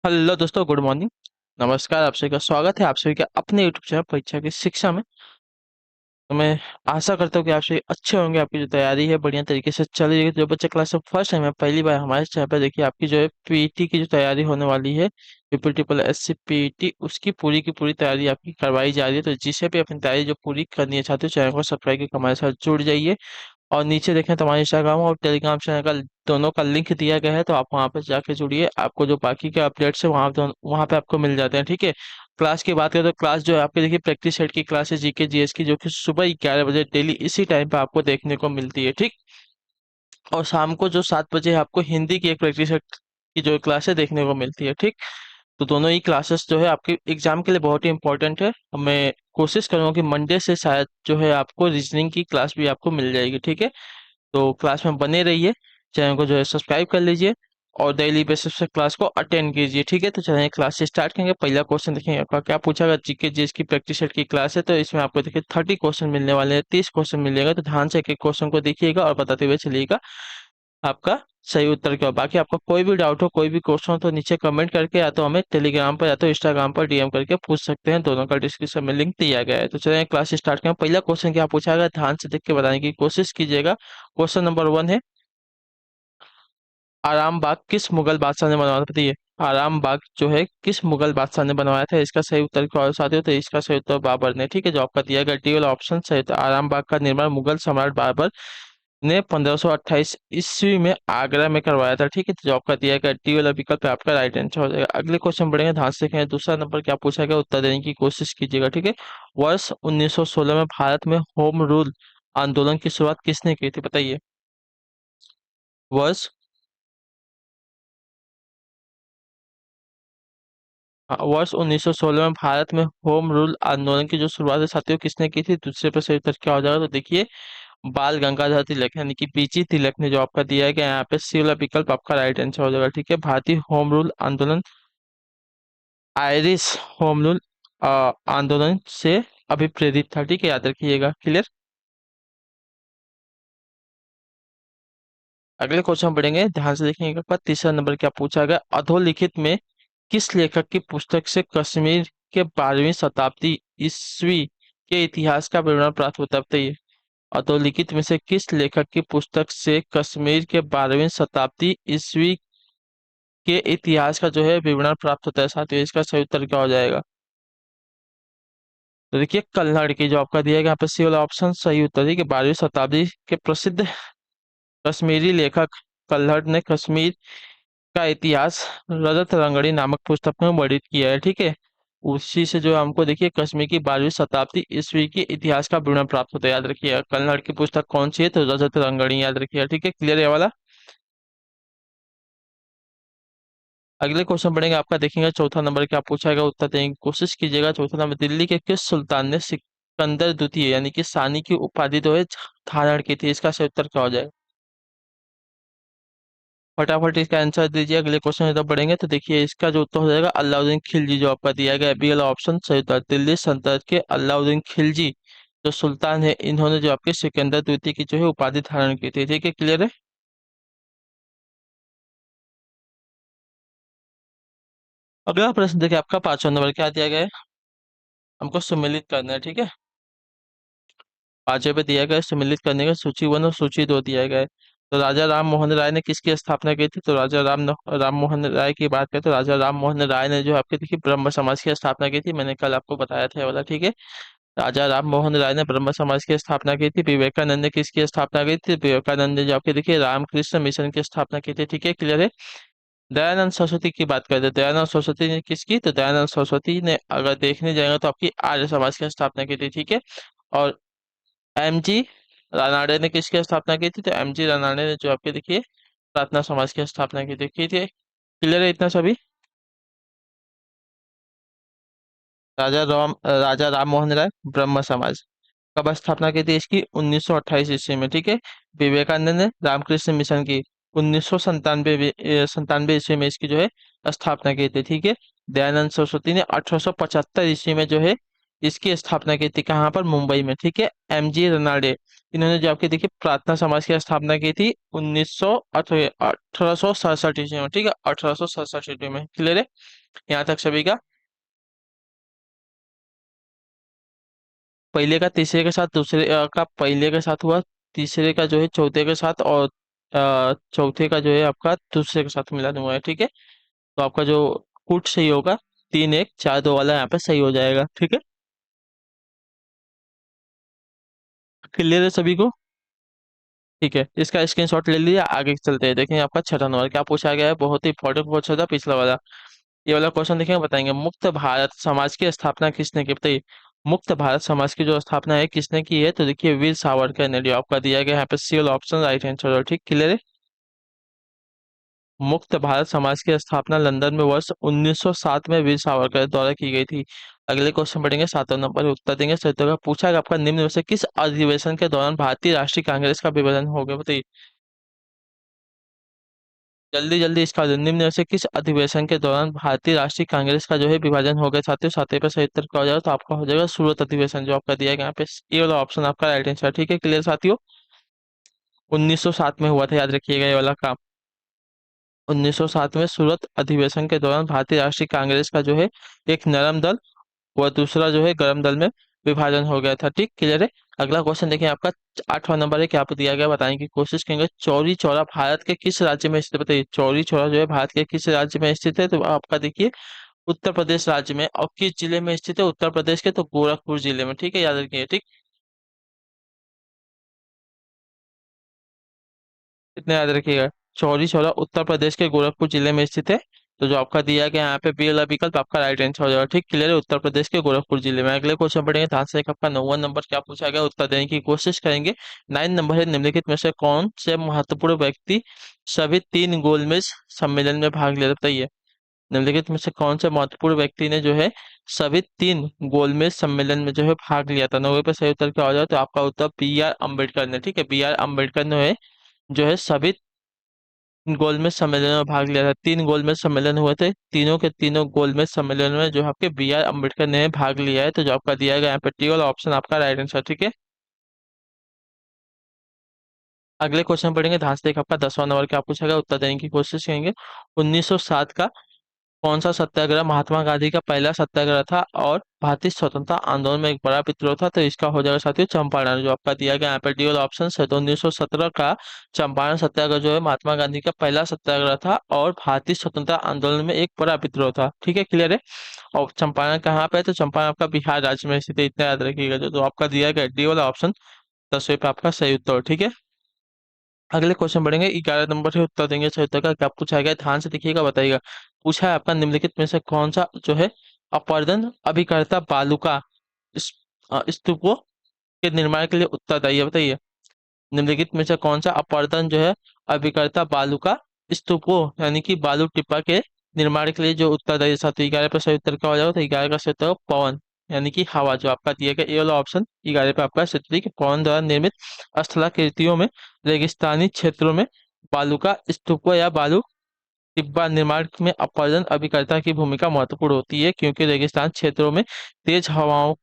Hello दोस्तों, good morning. नमस्कार, आप सभी का स्वागत है आप सभी के अपने यूट्यूब चैनल परीक्षा की शिक्षा में। तो मैं आशा करता हूँ कि आप सभी अच्छे होंगे, आपकी जो तैयारी है बढ़िया तरीके से चल रही है। जो बच्चे क्लास में फर्स्ट टाइम है, पहली बार हमारे चैनल पर देखिए, आपकी जो है पीईटी की जो तैयारी होने वाली है, ट्रिपल ट्रिपल एससी पीईटी, उसकी पूरी की पूरी तैयारी आपकी करवाई जा रही है। तो जिसे भी अपनी तैयारी जो पूरी करनी है चाहते हो, चैनल को सब्सक्राइब करके हमारे साथ जुड़ जाइए। और नीचे देखें तो हमारे इंस्टाग्राम और टेलीग्राम चैनल का दोनों का लिंक दिया गया है, तो आप वहां पर जाके जुड़िए। आपको जो बाकी के अपडेट्स है वहां पे आपको मिल जाते हैं, ठीक है। क्लास की बात करें तो क्लास जो है आपकी, देखिए, प्रैक्टिस सेट की क्लास है जीके जीएस की, जो कि सुबह 11 बजे डेली इसी टाइम पे आपको देखने को मिलती है, ठीक। और शाम को जो 7 बजे आपको हिंदी की एक प्रैक्टिस सेट की जो क्लास है देखने को मिलती है, ठीक। तो दोनों ही क्लासेस जो है आपके एग्जाम के लिए बहुत ही इंपॉर्टेंट है। मैं कोशिश करूंगा कि मंडे से शायद जो है आपको रीजनिंग की क्लास भी आपको मिल जाएगी, ठीक है। तो क्लास में बने रहिए, चैनल को जो है सब्सक्राइब कर लीजिए और डेली बेसिस पे क्लास को अटेंड कीजिए, ठीक है। तो चलिए क्लास से स्टार्ट करेंगे। पहला क्वेश्चन देखेंगे आपका क्या पूछा गया। जीके जीएस की प्रैक्टिस सेट की क्लास है, तो इसमें आपको देखिए 30 क्वेश्चन मिलने वाले हैं, 30 क्वेश्चन मिलेगा। तो ध्यान से एक एक क्वेश्चन को देखिएगा और बताते हुए चलिएगा आपका सही उत्तर क्या हो। बाकी आपका कोई भी डाउट हो, कोई भी क्वेश्चन हो, तो नीचे कमेंट करके या तो हमें टेलीग्राम पर या तो इंस्टाग्राम पर डीएम करके पूछ सकते हैं। दोनों का डिस्क्रिप्शन में लिंक दिया गया है। तो चलिए क्लास स्टार्ट करें। पहला क्वेश्चन क्या पूछा गया, ध्यान से देख के बताने की कोशिश कीजिएगा। क्वेश्चन नंबर 1 है, आराम बाग किस मुगल बादशाह ने बनवाया था, बताइए। आराम बाग जो है किस मुगल बादशाह ने बनवाया था, इसका सही उत्तर क्या हो साथियों। तो इसका सही उत्तर बाबर ने, ठीक है। जो आपका दिया गया डी वाला ऑप्शन सही उत्तर। आराम बाग का निर्माण मुगल सम्राट बाबर ने 1528 ईस्वी में आगरा में करवाया था, ठीक है। तो जो आपका दिया गया डी वाला विकल्प है आपका राइट आंसर हो जाएगा। अगले क्वेश्चन बढ़ेंगे, ध्यान से देखेंगे। दूसरा नंबर क्या पूछा गया, उत्तर देने की कोशिश कीजिएगा, ठीक है। वर्ष 1916 में भारत में होम रूल आंदोलन की शुरुआत किसने की थी, बताइए। वर्ष वर्ष 1916 में भारत में होम रूल आंदोलन की जो शुरुआत है साथियों किसने की थी। दूसरे पर सही उत्तर क्या हो जाएगा, तो देखिए बाल गंगाधर तिलक यानी कि बीजी तिलक ने। जो आपका दिया गया यहाँ पे सी वाला विकल्प आपका राइट आंसर हो जाएगा, ठीक है। भारतीय होम रूल आंदोलन आयरिश होम रूल आंदोलन से अभिप्रेरित था, ठीक है, याद रखिएगा। क्लियर। अगले क्वेश्चन बढ़ेंगे, ध्यान से देखिएगा। तीसरा नंबर क्या पूछा गया, अधोलिखित में किस लेखक की पुस्तक से कश्मीर के 12वीं शताब्दी ईस्वी के इतिहास का विवरण प्राप्त होता है, बताइए। अधोलिखित में से किस लेखक की पुस्तक से कश्मीर के 12वीं शताब्दी ईस्वी के इतिहास का जो है विवरण प्राप्त होता है साथियों। इसका सही उत्तर क्या हो जाएगा, तो देखिए कल्हड़ की। जो आपका दिया गया यहाँ पे सी वाला ऑप्शन सही उत्तर है कि 12वीं शताब्दी के प्रसिद्ध कश्मीरी लेखक कल्हड़ ने कश्मीर का इतिहास रजत रंगड़ी नामक पुस्तक में वर्णित किया है, ठीक है। उसी से जो हमको देखिए कश्मीर की 12वीं शताब्दी ईस्वी के इतिहास का विवरण प्राप्त होता है, याद रखिएगा। कन्नड़ की पुस्तक कौन सी है, तो रजत रंगड़ी, याद रखिएगा, ठीक है। क्लियर है ये वाला। अगले क्वेश्चन बढ़ेंगे आपका, देखेंगे चौथा नंबर क्या पूछा गया, उत्तर देने की कोशिश कीजिएगा। चौथा नंबर, दिल्ली के किस सुल्तान ने सिकंदर द्वितीय यानी कि सानी की उपाधि जो है धारण की थी, इसका सही उत्तर क्या हो जाएगा। फटाफट इसका आंसर दीजिए। अगले क्वेश्चन की तरफ बढ़ेंगे, तो देखिए इसका जो उत्तर हो जाएगा अलाउद्दीन खिलजी। जो आपका दिया गया बी वाला ऑप्शन सही उत्तर। दिल्ली सल्तनत के अलाउद्दीन खिलजी जो सुल्तान है, इन्होंने जो आपके सिकंदर द्वितीय की जो है उपाधि धारण की थी, ठीक है। क्लियर है। अगला प्रश्न देखिए आपका 5वां नंबर क्या दिया गया है, हमको सम्मिलित करना है, ठीक है। 5वें पे दिया गया है सम्मिलित करने का, सूची 1 और सूची 2 दिया गया है। तो राजा राम मोहन राय ने किसकी स्थापना की थी, तो राम मोहन राय की बात करें तो राजा राम मोहन राय ने जो आपके देखिए ब्रह्म समाज की स्थापना की थी। मैंने कल आपको बताया था ये वाला, ठीक है। राजा राम मोहन राय ने ब्रह्म समाज की स्थापना की थी। विवेकानंद ने किसकी स्थापना की थी, विवेकानंद ने जो आपके देखिए रामकृष्ण मिशन की स्थापना की थी, ठीक है। क्लियर है। दयानंद सरस्वती की बात करें तो दयानंद सरस्वती ने किसकी, तो दयानंद सरस्वती ने अगर देखने जाएंगे तो आपकी आर्य समाज की स्थापना की थी, ठीक है। और एमजी रानाडे ने किसकी स्थापना की थी, तो एमजी रानाडे ने जो आपके देखिए प्रार्थना समाज की स्थापना की थी। क्लियर है इतना सभी। राजा राम मोहन राय ब्रह्म समाज कब स्थापना की थी इसकी, 1928 ईस्वी में, ठीक है। विवेकानंद ने रामकृष्ण मिशन की 1997 ईस्वी में इसकी जो है स्थापना की थी, ठीक है। दयानंद सरस्वती ने 1875 ईस्वी में जो है इसकी स्थापना की थी कहाँ पर? मुंबई में, ठीक है। MG रनाडे, इन्होंने जो आपकी देखिए प्रार्थना समाज की स्थापना की थी 1867 ईस्वी में, ठीक है, 1867 ईस्वी में। क्लियर है यहाँ तक सभी का? पहले का तीसरे के साथ, दूसरे का पहले के साथ हुआ, तीसरे का जो है चौथे के साथ, और चौथे का जो है आपका दूसरे के साथ मिलान हुआ है, ठीक है। तो आपका जो कूट सही होगा, 3 1 4 2 वाला यहाँ पे सही हो जाएगा, ठीक है। क्लियर है सभी को? ठीक है, इसका स्क्रीनशॉट ले लिया, आगे चलते हैं। देखें आपका छठा नंबर क्या पूछा गया है, बहुत ही इंपॉर्टेंट पूछा था पिछला वाला। ये वाला क्वेश्चन देखेंगे, बताएंगे मुक्त भारत समाज की स्थापना किसने की, बताइए। मुक्त भारत समाज की जो स्थापना है किसने की है? तो देखिए वीर सावरकर ने, जो आपका दिया गया है यहाँ पे सी वाला ऑप्शन राइट आंसर, ठीक। क्लियर है? मुक्त भारत समाज की स्थापना लंदन में वर्ष 1907 में वीर सावरकर द्वारा की गई थी। अगले क्वेश्चन पढ़ेंगे, 7 नंबर उत्तर देंगे। सही का पूछा गया आपका, निम्न में से किस अधिवेशन के दौरान भारतीय राष्ट्रीय कांग्रेस का विभाजन हो गया, बताइए। जल्दी जल्दी इसका निम्न में से किस अधिवेशन के दौरान भारतीय राष्ट्रीय कांग्रेस का जो है विभाजन हो गया साथियों? सातवें पे सही उत्तर क्या हो जाएगा? तो आपका हो जाएगा सूरत अधिवेशन, जो आपका दिया गया यहाँ पे ये वाला ऑप्शन आपका राइट आंसर, ठीक है। क्लियर साथियों? 1907 में हुआ था, याद रखिएगा ये वाला काम। 1907 में सूरत अधिवेशन के दौरान भारतीय राष्ट्रीय कांग्रेस का जो है एक नरम दल व दूसरा जो है गर्म दल में विभाजन हो गया था, ठीक। क्लियर है? अगला क्वेश्चन देखिए आपका 8वां नंबर है, क्या आपको दिया गया, बताने की कोशिश करेंगे। चौरी चौरा भारत के किस राज्य में स्थित है? बताइए चौरी चौरा जो है भारत के किस राज्य में स्थित है? तो आपका देखिए उत्तर प्रदेश राज्य में। और किस जिले में स्थित है उत्तर प्रदेश के? तो गोरखपुर जिले में, ठीक है, याद रखिए, ठीक। इतना याद रखिएगा, चौरी चौरा उत्तर प्रदेश के गोरखपुर जिले में स्थित है। तो जो आपका दिया गया यहाँ पे बी वाला विकल्प आपका राइट आंसर हो जाएगा, ठीक। क्लियर है? उत्तर प्रदेश के गोरखपुर जिले में। अगले क्वेश्चन पढ़ेंगे, ध्यान से। आपका 9वां नंबर क्या पूछा गया, उत्तर देने की कोशिश करेंगे। 9 नंबर है, निम्नलिखित में से कौन से महत्वपूर्ण व्यक्ति सभी 3 गोलमेज सम्मेलन में भाग लिया, बताइए। निम्नलिखित में से कौन से महत्वपूर्ण व्यक्ति ने जो है सभी 3 गोलमेज सम्मेलन में जो है भाग लिया था? 9वें पे सही उत्तर क्या हो जाए? तो आपका उत्तर BR अम्बेडकर ने, ठीक है। BR अम्बेडकर ने जो है सभी गोलमेज सम्मेलन में भाग लिया था। 3 गोलमेज सम्मेलन हुए थे, तीनों के तीनों गोलमेज सम्मेलन में जो आपके BR अम्बेडकर ने भाग लिया है। तो जो आपका दिया गया यहाँ पे टी वाला ऑप्शन आपका राइट आंसर, ठीक है। अगले क्वेश्चन पढ़ेंगे, ध्यान से। आपका 10वां नंबर क्या पूछा गया, उत्तर देने की कोशिश करेंगे। 1907 का कौन सा सत्याग्रह महात्मा गांधी का पहला सत्याग्रह था और भारतीय स्वतंत्रता आंदोलन में एक बड़ा विद्रोह था? तो इसका हो जाएगा साथियों चंपारण, जो आपका दिया गया यहाँ पे डी वाला ऑप्शन है। तो 1917 का चंपारण सत्याग्रह जो है महात्मा गांधी का पहला सत्याग्रह था और भारतीय स्वतंत्रता आंदोलन में एक बड़ा विद्रोह था, ठीक है। क्लियर है? और चंपारण कहाँ पे है? तो चंपारण आपका बिहार राज्य में स्थित है, इतना याद रखिएगा। जो तो आपका दिया गया डी वाला ऑप्शन 10वें पे आपका सही उत्तर, ठीक है। अगले क्वेश्चन बढ़ेंगे, 11 नंबर से उत्तर देंगे। सही उत्तर का क्या पूछा गया, ध्यान से देखिएगा, बताइएगा। पूछा है आपका, निम्नलिखित में से कौन सा जो है अपर्दन अभिकर्ता बालुका इस स्तूपों के निर्माण के लिए उत्तरदायी है, बताइए। निम्नलिखित में से कौन सा अपर्दन जो है अभिकर्ता बालुका स्तूपों यानी कि बालू टिप्पा के निर्माण के लिए जो उत्तरदायी है? साथ 11 पर सही उत्तर क्या हो जाएगा? तो 11 का सही उत्तर होगा पवन, यानी कि हवा, जो आपका दिया गया ये वाला ऑप्शन 11 पे आपका सही उत्तर है कि पवन द्वारा निर्मित स्थलाकृतियों में रेगिस्तानी क्षेत्रों में बालू का स्तूपों या बालू टिब्बा निर्माण में अपरदन अभिकर्ता की भूमिका महत्वपूर्ण होती है, क्योंकि रेगिस्तान क्षेत्रों में तेज हवाओं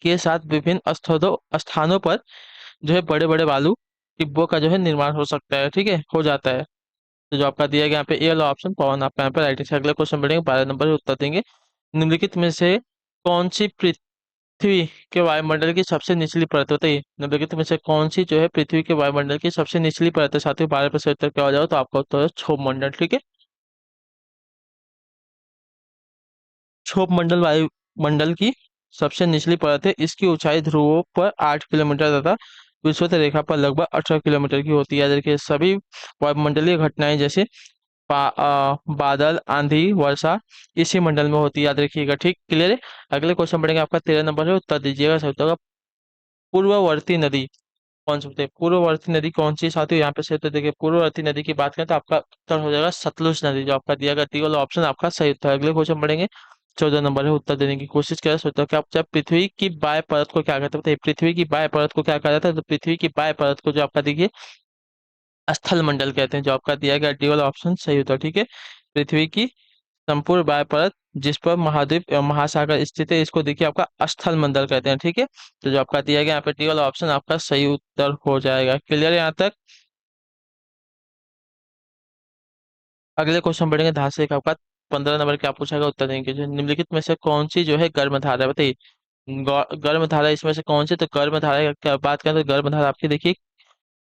के साथ विभिन्न स्थानों पर जो है बड़े बड़े बालू टिब्बों का जो है निर्माण हो सकता है, ठीक है, हो जाता है। तो जो आपका दिया गया यहाँ पे ए वाला ऑप्शन पवन आपका यहाँ पे राइट है। अगले क्वेश्चन बढ़ेंगे, 12 नंबर उत्तर देंगे। निम्नलिखित में से कौन सी पृथ्वी के वायुमंडल की सबसे निचली परत होती है? निम्नलिखित में से कौन सी जो है पृथ्वी के वायुमंडल की सबसे निचली परत है? साथियों 12 पर से उत्तर क्या हो जाओ? तो आपका उत्तर है क्षोभ मंडल, ठीक है। क्षोभ मंडल वायुमंडल की सबसे निचली परत है। इसकी ऊंचाई ध्रुवों पर 8 किलोमीटर तथा विषुवत रेखा पर लगभग 18 किलोमीटर की होती है। देखिए सभी वायुमंडलीय घटनाएं जैसे बादल, आंधी, वर्षा इसी मंडल में होती है, याद रखिएगा, ठीक। क्लियर है? अगले क्वेश्चन बढ़ेंगे, आपका 13 नंबर है, उत्तर दीजिएगा। सही होगा पूर्ववर्ती नदी कौन सी होती है? पूर्ववर्ती नदी कौन सी साथियों? यहाँ पे से तो देखिए पूर्ववर्ती नदी की बात करें तो आपका उत्तर हो जाएगा सतलुज नदी, जो आपका दिया गया डी वाला ऑप्शन आपका सही उत्तर है। अगले क्वेश्चन बढ़ेंगे, 14 नंबर है, उत्तर देने की कोशिश करें। सोचते हो क्या जब पृथ्वी की बाह्य परत को क्या कहते हैं, बताइए। पृथ्वी की बाह्य परत को क्या कहा जाता है? तो पृथ्वी की बाह्य परत को जो आपका देखिए स्थल मंडल कहते हैं, जो आपका दिया गया डी वाला ऑप्शन सही होता है, ठीक है। पृथ्वी की संपूर्ण बाह्य परत जिस पर महाद्वीप महासागर स्थित है, इसको देखिए आपका स्थल मंडल कहते हैं। ठीक है, तो जो आपका दिया गया यहाँ पे डी वाला ऑप्शन आपका सही उत्तर हो जाएगा। क्लियर है यहाँ तक? अगले क्वेश्चन बढ़ेंगे ध्यान से। एक आपका 15 नंबर क्या पूछा गया, उत्तर देंगे। जो निम्नलिखित में से कौन सी जो है गर्म धारा है, बताइए। गर्म धारा इसमें से कौन सी? तो गर्म धारा की बात करें तो गर्म धारा आपकी देखिए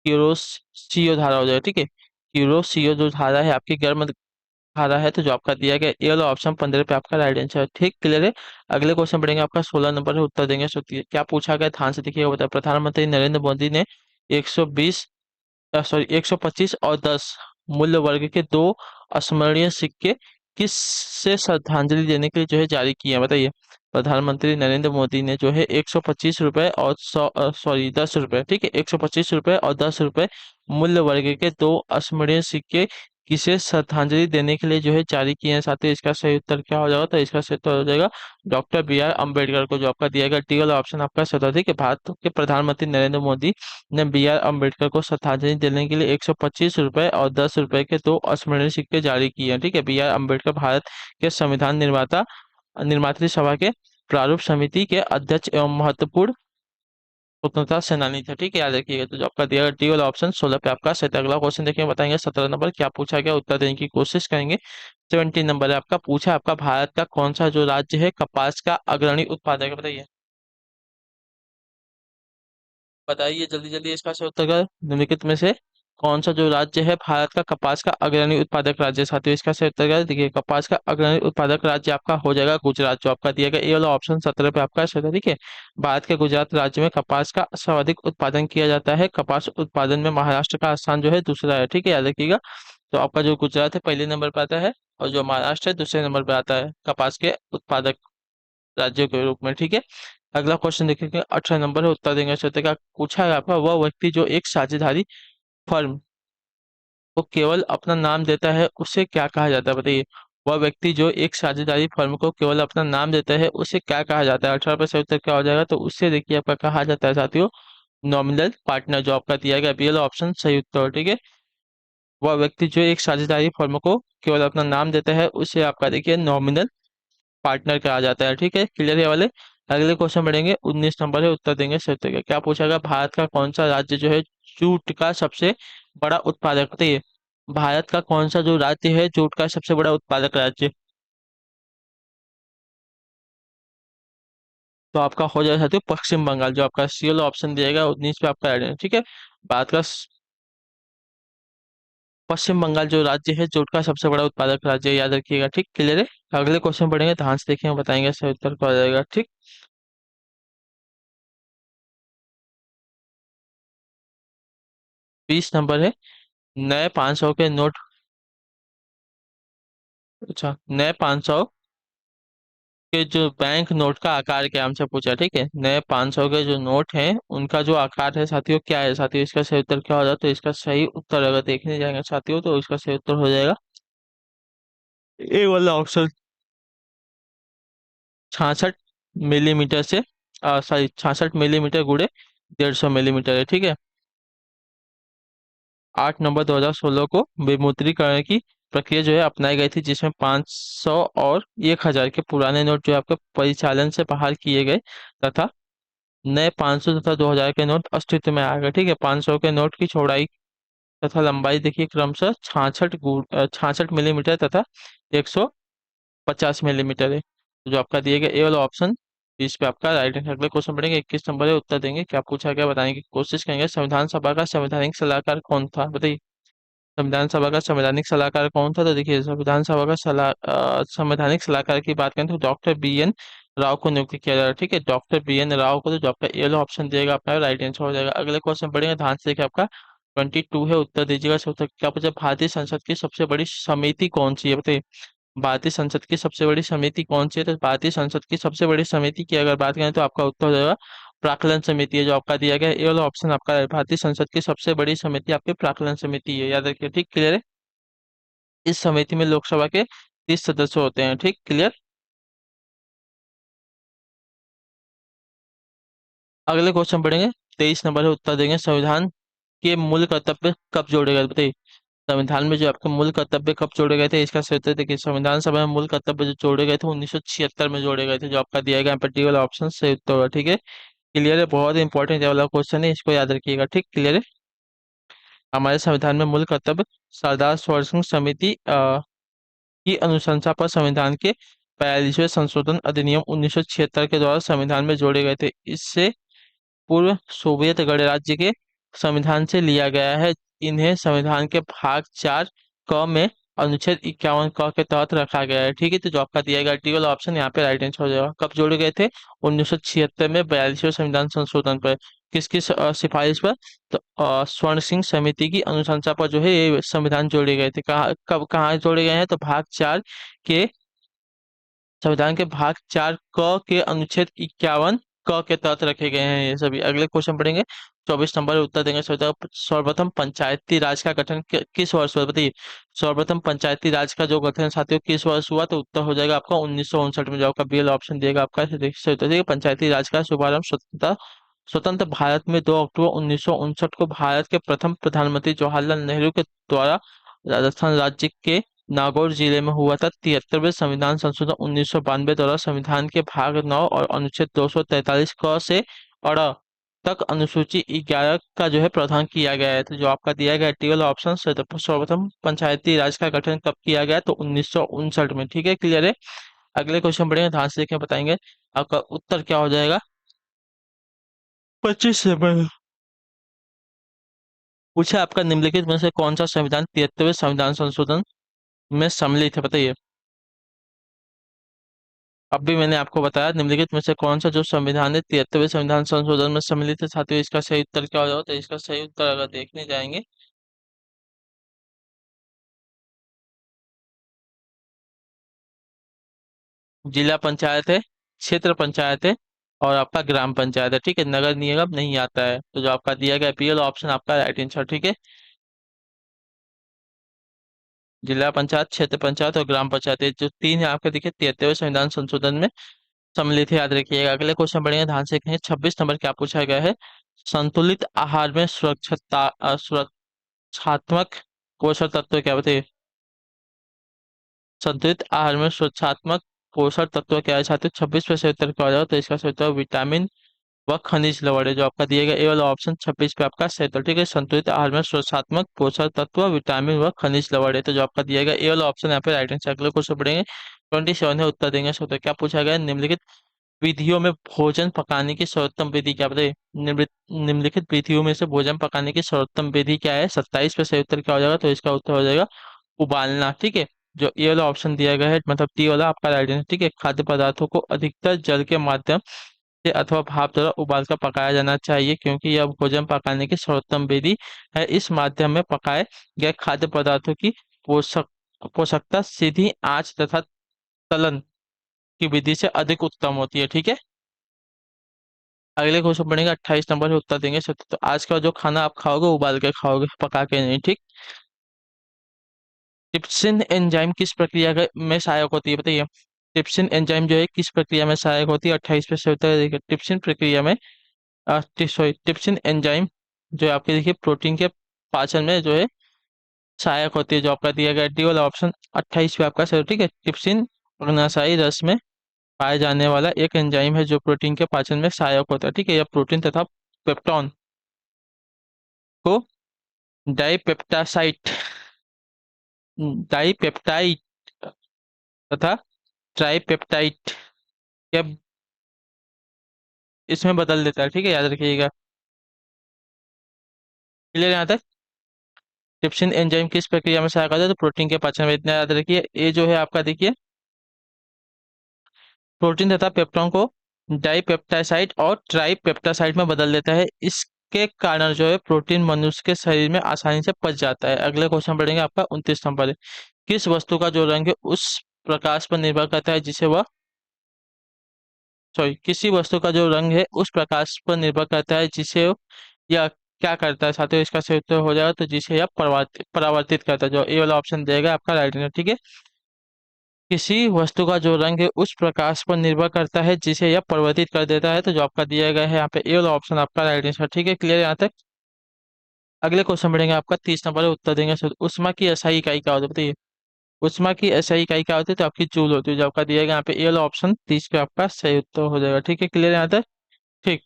क्यूरोसियो धारा हो जाएगा। ठीक है, क्यूरोसियो जो धारा है आपकी गर्म धारा है। तो जो आपका दिया गया ए वाला ऑप्शन 15 पे आपका राइट आंसर है। ठीक, क्लियर है। अगले क्वेश्चन बढ़ेंगे आपका 16 नंबर है, उत्तर देंगे। क्या पूछा गया ध्यान से देखिएगा, बता। प्रधानमंत्री नरेंद्र मोदी ने 120 125 और 10 मूल्य वर्ग के दो अस्मरणीय सिक्के किस से श्रद्धांजलि देने के लिए जो है जारी किए हैं, बताइए। प्रधानमंत्री नरेंद्र मोदी ने जो है 125 रुपए और 10 रुपए, ठीक है, 125 रुपए और 10 रुपए मूल्य वर्ग के दो अस्मरणीय सिक्के किसे श्रद्धांजलि देने के लिए जो है जारी किए हैं साथियों। इसका सही उत्तर क्या हो जाएगा? तो इसका सही उत्तर हो जाएगा डॉक्टर बी आर अम्बेडकर को। जो आपका दिया गया डी वाला ऑप्शन आपका सही उत्तर है। ठीक है, भारत के प्रधानमंत्री नरेंद्र मोदी ने बी आर अम्बेडकर को श्रद्धांजलि देने के लिए 125 रुपए और 10 रुपए के दो अस्मरणीय सिक्के जारी किए हैं। ठीक है, बी आर अम्बेडकर भारत के संविधान निर्मात्री सभा के प्रारूप समिति के अध्यक्ष एवं महत्वपूर्ण स्वतंत्रता सेनानी थे। ठीक है, याद रखिएगा। तो जो आपका दिया गया डी वाला ऑप्शन 16 पे आपका सही। अगला क्वेश्चन देखिए, बताएंगे 17 नंबर क्या पूछा गया, उत्तर देने की कोशिश करेंगे। 17 नंबर है आपका, पूछा आपका भारत का कौन सा जो राज्य है कपास का अग्रणी उत्पादक है, बताइए। बताइए जल्दी जल्दी इसका सही उत्तर का। निम्नलिखित में से कौन सा जो राज्य है भारत का कपास का अग्रणी उत्पादक राज्य? साथियों इसका सही उत्तर का देखिए, कपास का अग्रणी उत्पादक राज्य आपका हो जाएगा गुजरात। जो आपका दिया गया ए वाला ऑप्शन 17 पे आपका सही था। ठीक है, भारत के गुजरात राज्य में कपास का सर्वाधिक उत्पादन किया जाता है। कपास उत्पादन में महाराष्ट्र का स्थान जो है दूसरा है। ठीक है, याद रखिएगा। तो आपका जो गुजरात है पहले नंबर पर आता है, और जो महाराष्ट्र है दूसरे नंबर पर आता है कपास के उत्पादक राज्यों के रूप में। ठीक है, अगला क्वेश्चन देखेंगे। 18 नंबर है, उत्तर देंगे क्षेत्र का। पूछा है आपका, वह व्यक्ति जो एक साझेदारी फर्म को केवल अपना नाम देता है उसे क्या कहा जाता है, बताइए। वह व्यक्ति जो एक साझेदारी फर्म को केवल अपना नाम देता है उसे क्या कहा जाता है? 18 पर सही उत्तर क्या हो जाएगा? तो उससे देखिए आपका कहा जाता है साथियों नॉमिनल पार्टनर। जो आपका दिया गया बी वाला ऑप्शन सही उत्तर है। ठीक है, वह व्यक्ति जो एक साझेदारी फर्म को केवल अपना नाम देता है उसे आपका देखिए नॉमिनल पार्टनर कहा जाता है। ठीक है, क्लियर है वाले। अगले क्वेश्चन बढ़ेंगे। 19 नंबर है, उत्तर देंगे सत्य का। क्या पूछा गया, भारत का कौन सा राज्य जो है जूट का सबसे बड़ा उत्पादक, बताइए। भारत का कौन सा जो राज्य है जूट का सबसे बड़ा उत्पादक राज्य? तो आपका हो जाएगा साथियों पश्चिम बंगाल। जो आपका सी वाला ऑप्शन दिएगा 19 पे आपका ऐड है। ठीक है, भारत का पश्चिम बंगाल जो राज्य है जूट का सबसे बड़ा उत्पादक राज्य है, याद रखिएगा। ठीक, क्लियर है। अगले क्वेश्चन बढ़ेंगे, ध्यान से देखेंगे, बताएंगे सही उत्तर क्या हो जाएगा। ठीक, 20 नंबर है, नए 500 के नोट। अच्छा, नए 500 के जो बैंक नोट का आकार क्या, हमसे पूछा। ठीक है, नए 500 के जो नोट हैं उनका जो आकार है साथियों क्या है? साथियों इसका सही उत्तर क्या हो जाता है? तो इसका सही उत्तर अगर देखने जाएंगे साथियों तो इसका सही उत्तर हो जाएगा ए वाला ऑप्शन, 66 मिलीमीटर से, सॉरी 66 मिलीमीटर गुड़े 150 मिलीमीटर है। ठीक है, 8 नवंबर 2016 को विमुद्रीकरण की प्रक्रिया जो है अपनाई गई थी, जिसमें 500 और 1000 के पुराने नोट जो है आपके परिचालन से बाहर किए गए, तथा नए 500 तथा 2000 के नोट अस्तित्व में आ गए। ठीक है, 500 के नोट की चौड़ाई तथा लंबाई देखिए क्रमशः 66 मिलीमीटर तथा 150 मिलीमीटर है। तो जो आपका दिए गए ए वाला ऑप्शन इस पे आपका राइट है। अगले क्वेश्चन पढ़ेंगे। 21 नंबर है, उत्तर देंगे। क्या पूछा गया बताने की कोशिश करेंगे। संविधान सभा का संवैधानिक सलाहकार कौन था, बताइए। संविधान सभा का संवैधानिक सलाहकार कौन था? तो देखिए संविधान सभा का संवैधानिक सलाहकार की बात करें तो डॉक्टर बी एन राव को नियुक्त किया जाएगा। ठीक है, डॉक्टर बी एन राव को। तो जो आपका ये ऑप्शन दिएगा आपका राइट आंसर हो जाएगा। अगले क्वेश्चन पढ़ेंगे, ध्यान से देखिए। आपका 22 है, उत्तर दीजिएगा। क्या पूछा, भारतीय संसद की सबसे बड़ी समिति कौन सी है, बताइए। भारतीय संसद की सबसे बड़ी समिति कौन सी है? तो भारतीय संसद की सबसे बड़ी समिति की अगर बात करें तो आपका उत्तर हो जाएगा प्राक्कलन समिति है। जो आपका दिया गया है ये वाला ऑप्शन आपका है। भारतीय संसद की सबसे बड़ी समिति आपकी प्राक्कलन समिति है, याद रखिए। ठीक, क्लियर है। इस समिति में लोकसभा के 30 सदस्य होते हैं। ठीक, क्लियर। अगले क्वेश्चन पढ़ेंगे। 23 नंबर है, उत्तर देंगे। संविधान के मूल कर्तव्य कब जोड़े गए, बताइए। संविधान में जो आपके मूल कर्तव्य कब जोड़े गए थे, इसका सही उत्तर देखिए, संविधान सभा में मूल कर्तव्य जो जोड़े गए थे 1976 में जोड़े गए थे, जो आपका दिया गया यहाँ पे डी वाला ऑप्शन सही उत्तर होगा। ठीक है, क्लियर है, बहुत इंपॉर्टेंट वाला क्वेश्चन है, इसको याद रखिएगा। ठीक, क्लियर है। हमारे संविधान में मूल कर्तव्य सरदार सरोवर सिंह समिति की अनुशंसा पर संविधान के 42वें संशोधन अधिनियम 1976 के द्वारा संविधान में जोड़े गए थे। इससे पूर्व सोवियत गणराज्य के संविधान से लिया गया है। इन्हें संविधान के भाग 4 क में अनुच्छेद 51 क के तहत रखा गया है। ठीक है, तो जो आपका दिया गया डी वाला ऑप्शन यहाँ पे राइट आंसर हो जाएगा। कब जोड़े गए थे? 1976 में 42वें संविधान संशोधन पर। किसकी सिफारिश पर? तो स्वर्ण सिंह समिति की अनुशंसा पर जो है ये संविधान जोड़े गए थे। कहाँ, कब, कहाँ जोड़े गए हैं? तो भाग 4 के, संविधान के भाग 4 क के अनुच्छेद 51 क के तहत रखे गए हैं ये सभी। अगले क्वेश्चन पढ़ेंगे, 24 नंबर उत्तर देंगे। सर्वप्रथम पंचायती राज का गठन किस वर्ष हुआ, बताइए। सर्वप्रथम पंचायती राज का जो गठन साथियों किस वर्ष हुआ, तो उत्तर हो जाएगा आपका 1959 में। जो आपका बी ऑप्शन दिएगा आपका सही उत्तर। देखिए, पंचायती राज का शुभारंभ स्वतंत्रता स्वतंत्र भारत में 2 अक्टूबर 1959 को भारत के प्रथम प्रधानमंत्री जवाहरलाल नेहरू के द्वारा राजस्थान राज्य के नागौर जिले में हुआ था। 73वें संविधान संशोधन 1992 द्वारा संविधान के भाग 9 और अनुच्छेद 243 क से अड़ तक अनुसूची 11 का जो है प्रावधान किया गया है। तो जो आपका दिया गया टेबल ऑप्शन सर्वप्रथम पंचायती राज का गठन कब किया गया, तो 1959 में। ठीक है, क्लियर है। अगले क्वेश्चन बढ़ेंगे, ध्यान से देखें, बताएंगे आपका उत्तर क्या हो जाएगा। 25 नंबर पूछा आपका, निम्नलिखित में से कौन सा संविधान 73वें संविधान संशोधन में सम्मिलित है, बताइए। अब भी मैंने आपको बताया, निम्नलिखित में से कौन सा जो संविधान है 73वें संविधान संशोधन में सम्मिलित है। साथियों, इसका सही उत्तर क्या हो जाएगा, तो इसका सही उत्तर अगर देखने जाएंगे, जिला पंचायत है, क्षेत्र पंचायत है, और आपका ग्राम पंचायत है। ठीक है, नगर निगम नहीं आता है। तो जो आपका दिया गया पीएल ऑप्शन आपका राइट आंसर। ठीक है, जिला पंचायत, क्षेत्र पंचायत और ग्राम पंचायत, ये जो तीन है आपके देखिए 73वें संविधान संशोधन में सम्मिलित है, याद रखिएगा। अगले क्वेश्चन बढ़ेंगे, ध्यान से देखें, 26 नंबर क्या पूछा गया है। संतुलित आहार में सुरक्षात्मक पोषक तत्व क्या, बताइए। संतुलित आहार में सुरक्षात्मक पोषक तत्व क्या है साथियों, 26 पे से उत्तर क्या हो जाएगा, तो इसका सही उत्तर विटामिन व खनिज लवण है। जो आपका दिया गया ए वाला ऑप्शन 26 पे आपका सही उत्तर। ठीक है, संतुलित आहार में सुरक्षात्मक पोषक तत्व विटामिन व खनिज लवण है। तो जो आपका दिया गया ए वाला ऑप्शन यहाँ पे राइट आंसर। अगले क्वेश्चन पढ़ेंगे, 27 है, उत्तर देंगे। सो तो क्या पूछा गया है, निम्नलिखित विधियों में भोजन पकाने की सर्वोत्तम विधि क्या, बताइए। निम्नलिखित विधियों में से भोजन पकाने की सर्वोत्तम विधि क्या है, 27 पे सही उत्तर क्या हो जाएगा, तो इसका उत्तर हो जाएगा उबालना। ठीक है, जो ये वाला ऑप्शन दिया गया है, मतलब टी वाला आपका राइट आंसर। ठीक है, खाद्य पदार्थों को अधिकतर जल के माध्यम से अथवा भाप द्वारा उबाल कर पकाया जाना चाहिए, क्योंकि यह भोजन पकाने की सर्वोत्तम विधि है। इस माध्यम में पकाए गए खाद्य पदार्थों की पोषक पोषकता सीधी आंच तथा तलन की विधि से अधिक उत्तम होती है। ठीक है, अगले क्वेश्चन पढ़ेंगे, 28 नंबर से उत्तर देंगे। तो आज का जो खाना आप खाओगे उबाल के खाओगे, पका के नहीं। ठीक, ट्रिप्सिन एंजाइम किस प्रक्रिया में सहायक होती है, बताइए। ट्रिप्सिन एंजाइम जो है किस प्रक्रिया में सहायक होती है, 28 पे से उत्तर देखिए। ट्रिप्सिन प्रक्रिया में सॉरी, ट्रिप्सिन एंजाइम जो है आपके देखिए प्रोटीन के पाचन में जो है सहायक होती है। जो आपका दिया गया डी वाला ऑप्शन 28 पे आपका सही। ठीक है, ट्रिप्सिन अग्नाशयी रस में पाए जाने वाला एक एंजाइम है जो प्रोटीन के पाचन में सहायक होता है। ठीक है, यह प्रोटीन तथा पेप्टॉन को डाइपेप्टासाइट डाइपेप्टाइड तथा ट्राइपेप्टाइड के इसमें बदल देता है। ठीक है, याद रखिएगा। क्लियर यहाँ तक। ट्रिप्सिन एंजाइम किस प्रक्रिया में सहायक होता है, तो प्रोटीन के पाचन में। इतना याद रखिए। ये जो है आपका देखिए प्रोटीन तथा पेप्टॉन को डाइपेप्टासाइड और ट्राइपेप्टासाइड में बदल देता है। इसके कारण जो है प्रोटीन मनुष्य के शरीर में आसानी से पच जाता है। अगले क्वेश्चन पढ़ेंगे आपका 29 नंबर है। किस वस्तु का जो रंग है उस प्रकाश पर निर्भर करता है जिसे वह सॉरी किसी वस्तु का जो रंग है उस प्रकाश पर निर्भर करता है जिसे यह क्या करता है साथियों, इसका सही उत्तर हो जाएगा, तो जिसे यह परावर्तित करता है। जो ए वाला ऑप्शन देगा आपका राइट आंसर। ठीक है, किसी वस्तु का जो रंग है उस प्रकाश पर निर्भर करता है जिसे यह परिवर्तित कर देता है। तो जो आपका दिया गया है यहाँ पे ए वाला ऑप्शन आपका राइट आंसर। ठीक है, क्लियर यहाँ तक। अगले क्वेश्चन बढ़ेंगे, आपका 30 नंबर है, उत्तर देंगे सर। उष्मा की एसआई इकाई क्या होती है, बताइए। उष्मा की एसआई इकाई क्या होती है, तो आपकी जूल होती है। जो आपका दिया गया यहाँ पे ए वाला ऑप्शन 30 पे आपका सही उत्तर हो जाएगा। ठीक है, क्लियर यहाँ तक। ठीक।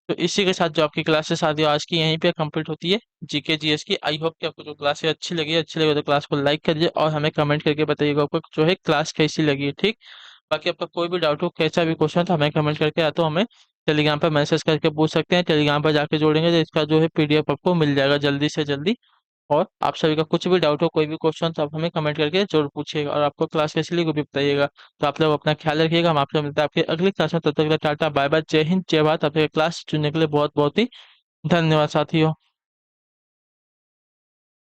तो इसी के साथ जो आपकी क्लासेस आती है आज की यहीं पे कंप्लीट होती है, जीके जीएस की। आई होप कि आपको जो क्लास अच्छी लगी तो क्लास को लाइक करिए और हमें कमेंट करके बताइएगा आपको जो है क्लास कैसी लगी है। ठीक। बाकी आपका कोई भी डाउट हो, कैसा भी क्वेश्चन, तो हमें कमेंट करके या तो हमें टेलीग्राम पर मैसेज करके पूछ सकते हैं। टेलीग्राम पर जाके जोड़ेंगे तो इसका जो है पीडीएफ आपको मिल जाएगा जल्दी से जल्दी। और आप सभी का कुछ भी डाउट हो, कोई भी क्वेश्चन, तो आप हमें कमेंट करके जरूर पूछिएगा और आपको क्लास कैसी लगी वो भी बताइएगा। तो आप लोग अपना ख्याल रखिएगा, हम आपसे मिलते हैं आपके अगली क्लास में। तब तक के लिए टाटा बाय बाय, जय हिंद जय भारत। आपके क्लास चुनने के लिए बहुत बहुत ही धन्यवाद साथियों।